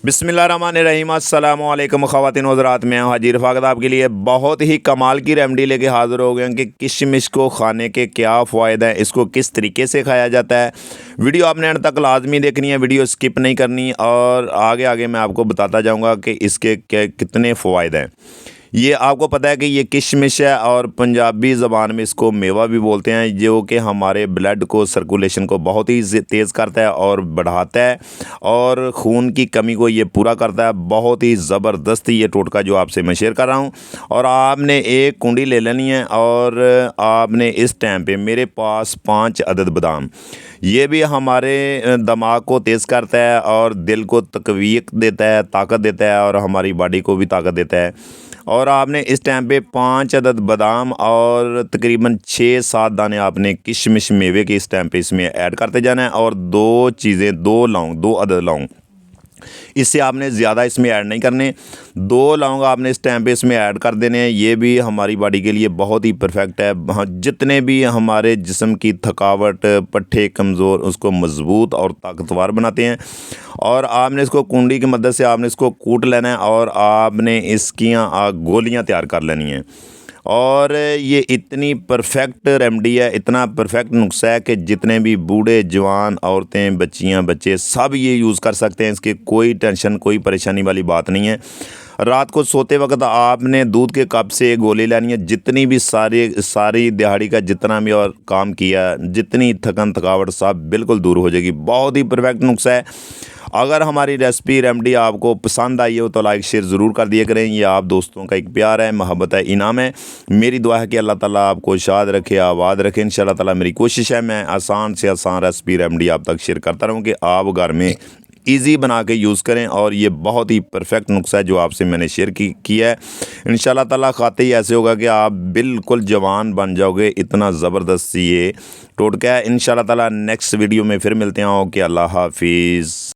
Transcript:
बिस्मिल्लाहिर्रहमानिर्रहीम अस्सलामु अलैकुम ख़वातीन व हज़रात, मैं हूं हाजी रफ़ाक़त आपके लिए बहुत ही कमाल की रेमेडी लेके हाज़िर हो गए हैं कि किशमिश को खाने के क्या फ़ायदे हैं, इसको किस तरीके से खाया जाता है। वीडियो आपने अंत तक लाजमी देखनी है, वीडियो स्किप नहीं करनी और आगे आगे मैं आपको बताता जाऊँगा कि इसके कितने फ़ायदे हैं। ये आपको पता है कि ये किशमिश है और पंजाबी ज़बान में इसको मेवा भी बोलते हैं, जो कि हमारे ब्लड को, सर्कुलेशन को बहुत ही तेज़ करता है और बढ़ाता है और खून की कमी को ये पूरा करता है। बहुत ही ज़बरदस्त ये टोटका जो आपसे मैं शेयर कर रहा हूँ। और आपने एक कुंडी ले लेनी है और आपने इस टाइम पे मेरे पास 5 अदद बादाम, ये भी हमारे दिमाग को तेज़ करता है और दिल को तक़वियत देता है, ताकत देता है और हमारी बॉडी को भी ताकत देता है। और आपने इस टाइम पे 5 अदद बादाम और तकरीबन 6-7 दाने आपने किशमिश मेवे के इस टाइम पे इसमें ऐड करते जाना है और 2 चीज़ें, 2 लौंग, 2 अदद लौंग, इससे आपने ज़्यादा इसमें ऐड नहीं करने। 2 लौंग आपने इस टाइम पे इसमें ऐड कर देने हैं। ये भी हमारी बॉडी के लिए बहुत ही परफेक्ट है। हाँ, जितने भी हमारे जिस्म की थकावट, पट्ठे कमज़ोर, उसको मज़बूत और ताकतवर बनाते हैं। और आपने इसको कुंडी की मदद से आपने इसको कूट लेना है और आपने इसकी गोलियां तैयार कर लेनी हैं। और ये इतनी परफेक्ट रेमेडी है, इतना परफेक्ट नुस्खा है कि जितने भी बूढ़े, जवान, औरतें, बच्चियां, बच्चे सब ये यूज़ कर सकते हैं। इसकी कोई टेंशन, कोई परेशानी वाली बात नहीं है। रात को सोते वक्त आपने दूध के कप से एक गोली लेनी है। जितनी भी सारी दिहाड़ी का जितना भी और काम किया, जितनी थकन थकावट सब बिल्कुल दूर हो जाएगी। बहुत ही परफेक्ट नुस्खा है। अगर हमारी रेसिपी रेमेडी आपको पसंद आई हो तो लाइक शेयर ज़रूर कर दिया करें। ये आप दोस्तों का एक प्यार है, मोहब्बत है, इनाम है। मेरी दुआ है कि अल्लाह ताला आपको शाद रखे, आबाद रखे। इंशाअल्लाह ताला मेरी कोशिश है मैं आसान से आसान रेसिपी रेमेडी आप तक शेयर करता रहूँ कि आप घर में ईज़ी बना के यूज़ करें। और ये बहुत ही परफेक्ट नुस्खा है जो आपसे मैंने शेयर किया है। इंशाअल्लाह ताला खाते ही ऐसे होगा कि आप बिल्कुल जवान बन जाओगे। इतना ज़बरदस्त ये टोटका है। इंशाअल्लाह ताला नेक्स्ट वीडियो में फिर मिलते हैं। ओके, अल्लाह हाफिज़।